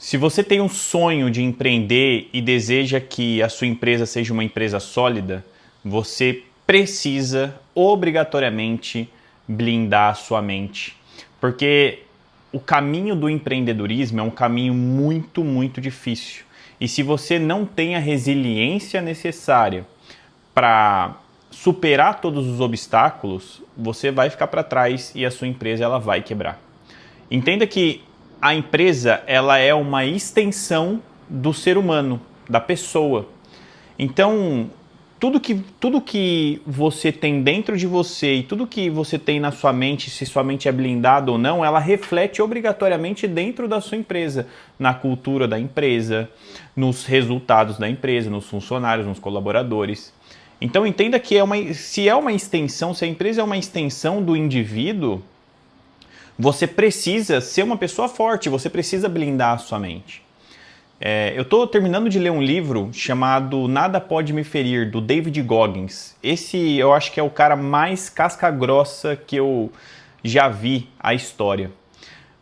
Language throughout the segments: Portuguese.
Se você tem um sonho de empreender e deseja que a sua empresa seja uma empresa sólida, você precisa obrigatoriamente blindar a sua mente. Porque o caminho do empreendedorismo é um caminho muito difícil. E se você não tem a resiliência necessária para superar todos os obstáculos, você vai ficar para trás e a sua empresa ela vai quebrar. Entenda que a empresa ela é uma extensão do ser humano, da pessoa. Então, tudo que você tem dentro de você e tudo que você tem na sua mente, se sua mente é blindada ou não, ela reflete obrigatoriamente dentro da sua empresa, na cultura da empresa, nos resultados da empresa, nos funcionários, nos colaboradores. Então entenda que se é uma extensão, se a empresa é uma extensão do indivíduo, você precisa ser uma pessoa forte, você precisa blindar a sua mente. Eu estou terminando de ler um livro chamado Nada Pode Me Ferir, do David Goggins. Esse eu acho que é o cara mais casca grossa que eu já vi a história.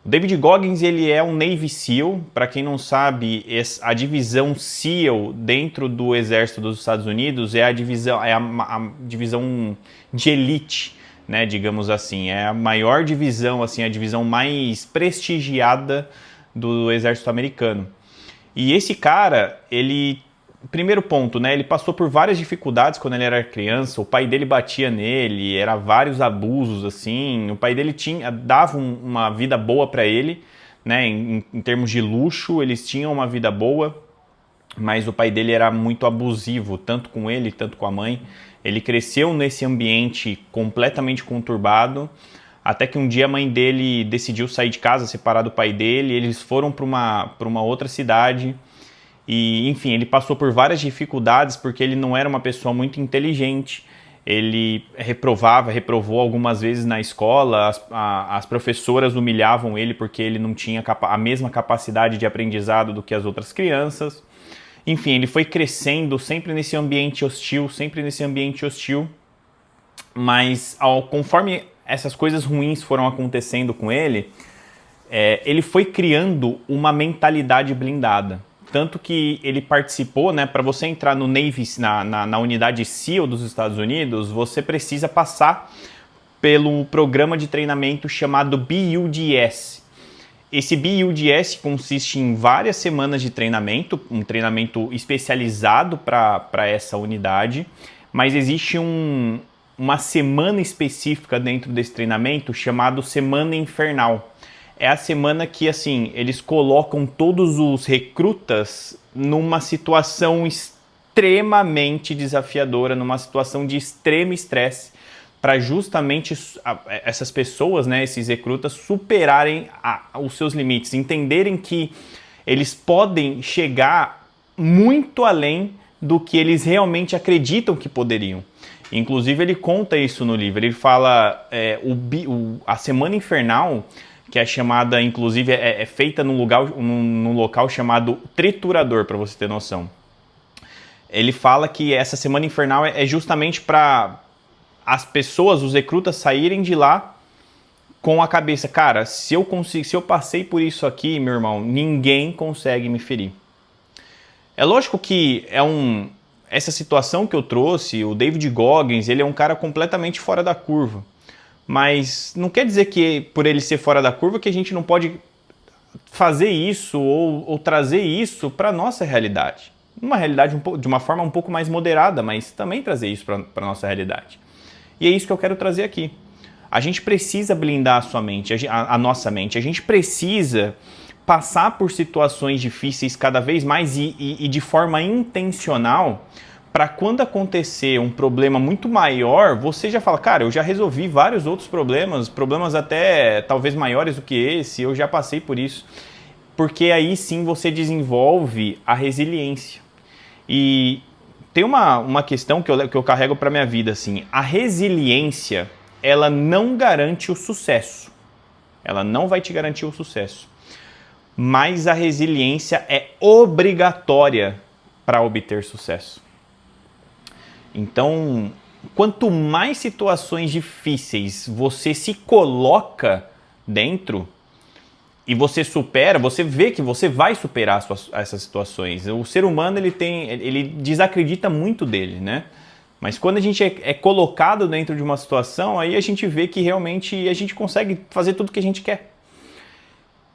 O David Goggins ele é um Navy SEAL. Para quem não sabe, a divisão SEAL dentro do Exército dos Estados Unidos é a divisão de elite, né, digamos assim. É a maior divisão, assim, a divisão mais prestigiada do Exército americano. E esse cara, primeiro ponto, né? Ele passou por várias dificuldades quando ele era criança. O pai dele batia nele, era vários abusos, assim. O pai dele dava uma vida boa para ele, né? Em termos de luxo, eles tinham uma vida boa, mas o pai dele era muito abusivo, tanto com ele, tanto com a mãe. Ele cresceu nesse ambiente completamente conturbado, até que um dia a mãe dele decidiu sair de casa, separar do pai dele. Eles foram para uma outra cidade. E, enfim, ele passou por várias dificuldades porque ele não era uma pessoa muito inteligente. Ele reprovou algumas vezes na escola, as professoras humilhavam ele porque ele não tinha a mesma capacidade de aprendizado do que as outras crianças. Enfim, ele foi crescendo sempre nesse ambiente hostil, mas conforme essas coisas ruins foram acontecendo com ele, ele foi criando uma mentalidade blindada. Tanto que ele participou, né, para você entrar no Navy, na unidade SEAL dos Estados Unidos, você precisa passar pelo programa de treinamento chamado BUDS. Esse BUDS consiste em várias semanas de treinamento, um treinamento especializado para essa unidade, mas existe uma semana específica dentro desse treinamento chamado Semana Infernal. É a semana que, assim, eles colocam todos os recrutas numa situação extremamente desafiadora, numa situação de extremo estresse, para justamente essas pessoas, né, esses recrutas, superarem os seus limites, entenderem que eles podem chegar muito além do que eles realmente acreditam que poderiam. Inclusive, ele conta isso no livro. Ele fala a Semana Infernal, que é chamada, inclusive, é feita num local chamado Triturador, para você ter noção. Ele fala que essa Semana Infernal é justamente para as pessoas, os recrutas, saírem de lá com a cabeça, cara, se eu passei por isso aqui, meu irmão, ninguém consegue me ferir. É lógico que essa situação que eu trouxe, o David Goggins, ele é um cara completamente fora da curva. Mas não quer dizer que por ele ser fora da curva que a gente não pode fazer isso ou trazer isso para a nossa realidade. Uma realidade de uma forma um pouco mais moderada, mas também trazer isso para a nossa realidade. E é isso que eu quero trazer aqui. A gente precisa blindar a sua mente, a nossa mente. A gente precisa passar por situações difíceis cada vez mais e de forma intencional, para quando acontecer um problema muito maior, você já fala, cara, eu já resolvi vários outros problemas até talvez maiores do que esse, eu já passei por isso. Porque aí sim você desenvolve a resiliência. E tem uma questão que eu carrego para minha vida, assim, a resiliência, ela não garante o sucesso. Ela não vai te garantir o sucesso. Mas a resiliência é obrigatória para obter sucesso. Então, quanto mais situações difíceis você se coloca dentro, e você supera, você vê que você vai superar essas situações. O ser humano ele desacredita muito dele, né? Mas quando a gente é colocado dentro de uma situação, aí a gente vê que realmente a gente consegue fazer tudo o que a gente quer.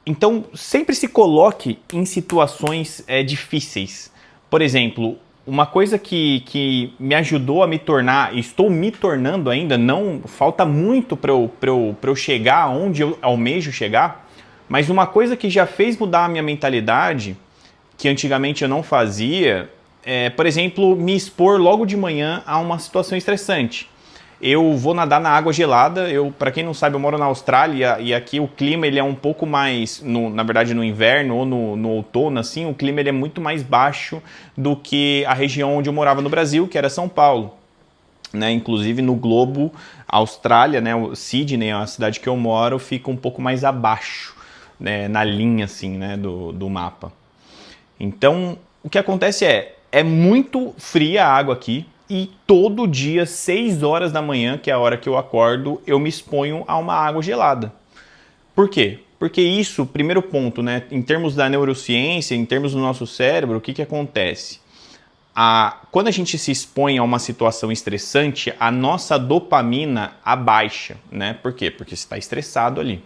Então, sempre se coloque em situações difíceis. Por exemplo, uma coisa que me ajudou a me tornar, e estou me tornando ainda, não falta muito para eu chegar onde eu almejo chegar, mas uma coisa que já fez mudar a minha mentalidade, que antigamente eu não fazia, por exemplo, me expor logo de manhã a uma situação estressante. Eu vou nadar na água gelada. Para quem não sabe, eu moro na Austrália e aqui o clima ele é um pouco mais, na verdade no inverno ou no outono, assim, o clima ele é muito mais baixo do que a região onde eu morava no Brasil, que era São Paulo. Né? Inclusive no globo, a Austrália, né, o Sydney, a cidade que eu moro, fica um pouco mais abaixo, né, na linha assim, né, do mapa. Então, o que acontece é muito fria a água aqui e todo dia, 6 horas da manhã, que é a hora que eu acordo, eu me exponho a uma água gelada. Por quê? Porque isso, primeiro ponto, né, em termos da neurociência, em termos do nosso cérebro, o que acontece? Quando a gente se expõe a uma situação estressante, a nossa dopamina abaixa, né? Por quê? Porque você está estressado ali.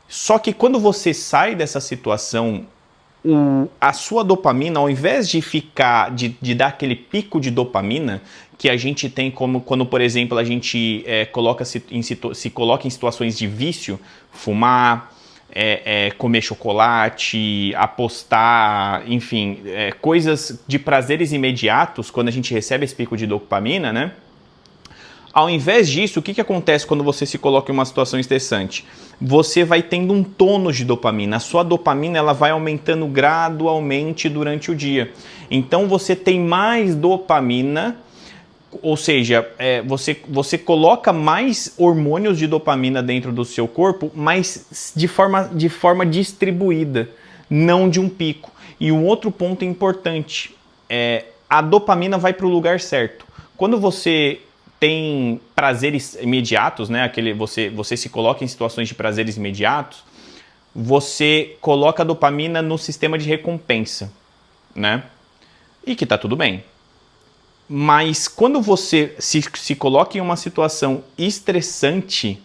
Só que quando você sai dessa situação, a sua dopamina, ao invés de dar aquele pico de dopamina que a gente tem como quando, por exemplo, a gente se coloca em situações de vício, fumar, comer chocolate, apostar, enfim, coisas de prazeres imediatos, quando a gente recebe esse pico de dopamina, né? Ao invés disso, o que acontece quando você se coloca em uma situação estressante? Você vai tendo um tônus de dopamina. A sua dopamina ela vai aumentando gradualmente durante o dia. Então você tem mais dopamina, ou seja, você coloca mais hormônios de dopamina dentro do seu corpo, mas de forma distribuída, não de um pico. E um outro ponto importante, a dopamina vai para o lugar certo. Quando você tem prazeres imediatos, né? Você se coloca em situações de prazeres imediatos, você coloca a dopamina no sistema de recompensa, né? E que tá tudo bem. Mas quando você se coloca em uma situação estressante,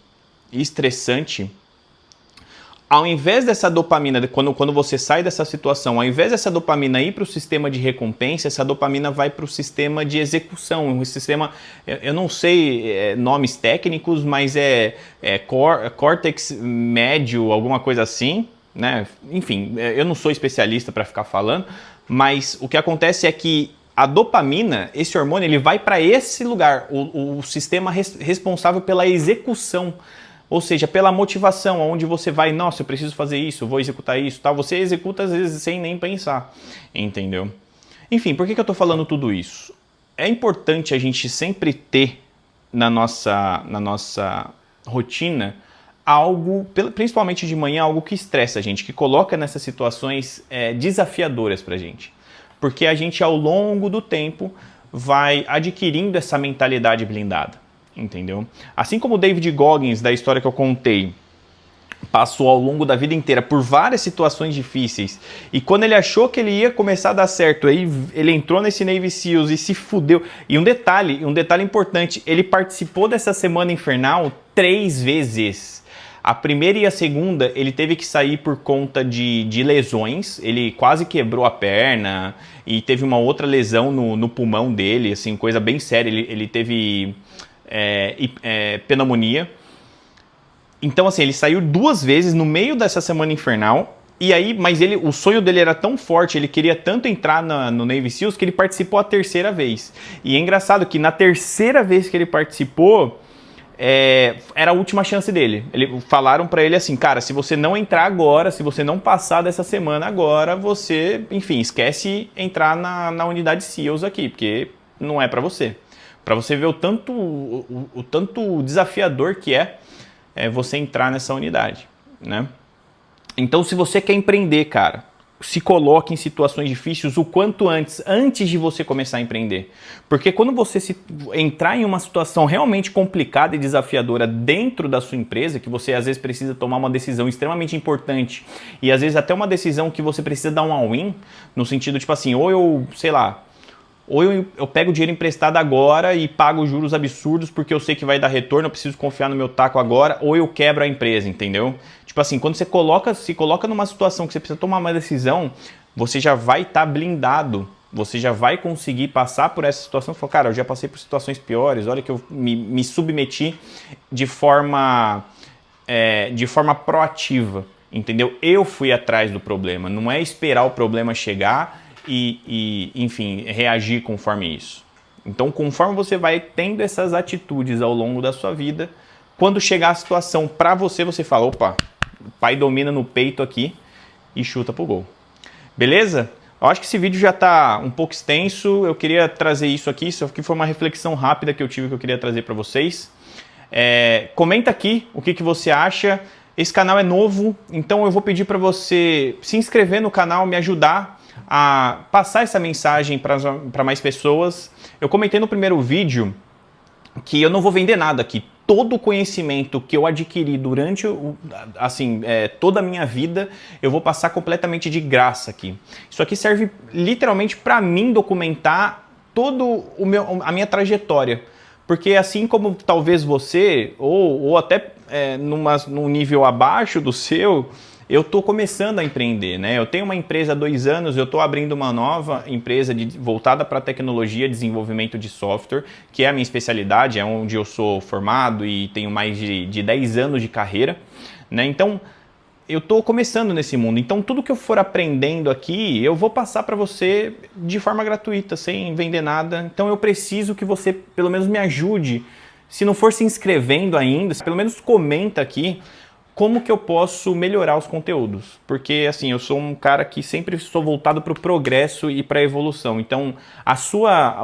ao invés dessa dopamina, quando você sai dessa situação, ao invés dessa dopamina ir para o sistema de recompensa, essa dopamina vai para o sistema de execução, um sistema, eu não sei nomes técnicos, mas córtex médio, alguma coisa assim, né? Enfim, eu não sou especialista para ficar falando, mas o que acontece é que a dopamina, esse hormônio, ele vai para esse lugar, o sistema responsável pela execução. Ou seja, pela motivação, onde você vai, nossa, eu preciso fazer isso, eu vou executar isso, tal. Você executa às vezes sem nem pensar, entendeu? Enfim, por que eu estou falando tudo isso? É importante a gente sempre ter na nossa rotina algo, principalmente de manhã, algo que estressa a gente, que coloca nessas situações desafiadoras pra gente. Porque a gente, ao longo do tempo, vai adquirindo essa mentalidade blindada. Entendeu? Assim como o David Goggins, da história que eu contei, passou ao longo da vida inteira por várias situações difíceis e quando ele achou que ele ia começar a dar certo, aí ele entrou nesse Navy SEALs e se fudeu. E um detalhe importante, ele participou dessa Semana Infernal 3 vezes. A primeira e a segunda ele teve que sair por conta de lesões, ele quase quebrou a perna e teve uma outra lesão no pulmão dele, assim, coisa bem séria, ele teve pneumonia. Então, assim, ele saiu 2 vezes no meio dessa Semana Infernal. E aí, mas o sonho dele era tão forte, ele queria tanto entrar no Navy SEALs que ele participou a 3ª vez. E é engraçado que na 3ª vez que ele participou, era a última chance dele. Falaram pra ele assim, cara, se você não entrar agora, se você não passar dessa semana agora, você, enfim, esquece entrar na unidade SEALs aqui, porque não é pra você. Para você ver o tanto desafiador que é você entrar nessa unidade, né? Então, se você quer empreender, cara, se coloque em situações difíceis o quanto antes de você começar a empreender. Porque quando você entrar em uma situação realmente complicada e desafiadora dentro da sua empresa, que você às vezes precisa tomar uma decisão extremamente importante e às vezes até uma decisão que você precisa dar um all-in, no sentido tipo assim, ou eu, sei lá, ou eu pego o dinheiro emprestado agora e pago juros absurdos porque eu sei que vai dar retorno, eu preciso confiar no meu taco agora, ou eu quebro a empresa, entendeu? Tipo assim, quando você se coloca numa situação que você precisa tomar uma decisão, você já vai estar blindado, você já vai conseguir passar por essa situação e falar, cara, eu já passei por situações piores, olha que eu me submeti de forma proativa, entendeu? Eu fui atrás do problema, não é esperar o problema chegar enfim, reagir conforme isso. Então, conforme você vai tendo essas atitudes ao longo da sua vida, quando chegar a situação para você, você fala, opa, o pai domina no peito aqui e chuta pro gol. Beleza? Eu acho que esse vídeo já está um pouco extenso, eu queria trazer isso aqui foi uma reflexão rápida que eu tive que eu queria trazer para vocês. Comenta aqui o que você acha. Esse canal é novo, então eu vou pedir para você se inscrever no canal, me ajudar a passar essa mensagem para mais pessoas. Eu comentei no primeiro vídeo que eu não vou vender nada aqui. Todo o conhecimento que eu adquiri durante toda a minha vida, eu vou passar completamente de graça aqui. Isso aqui serve literalmente para mim documentar toda a minha trajetória. Porque assim como talvez você, ou até num nível abaixo do seu, eu estou começando a empreender, né? Eu tenho uma empresa há 2 anos, eu estou abrindo uma nova empresa voltada para tecnologia, desenvolvimento de software, que é a minha especialidade, é onde eu sou formado e tenho mais de 10 anos de carreira, né? Então, eu estou começando nesse mundo. Então, tudo que eu for aprendendo aqui, eu vou passar para você de forma gratuita, sem vender nada. Então, eu preciso que você, pelo menos, me ajude. Se não for se inscrevendo ainda, pelo menos comenta aqui como que eu posso melhorar os conteúdos. Porque, assim, eu sou um cara que sempre estou voltado para o progresso e para a evolução. Então,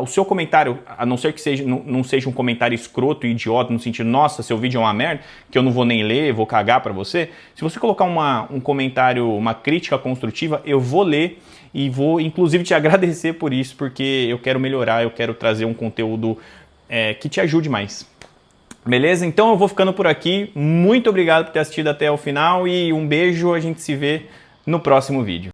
o seu comentário, a não ser que não seja um comentário escroto e idiota, no sentido, nossa, seu vídeo é uma merda, que eu não vou nem ler, vou cagar para você. Se você colocar um comentário, uma crítica construtiva, eu vou ler e vou, inclusive, te agradecer por isso, porque eu quero melhorar, eu quero trazer um conteúdo que te ajude mais. Beleza? Então eu vou ficando por aqui. Muito obrigado por ter assistido até o final e um beijo. A gente se vê no próximo vídeo.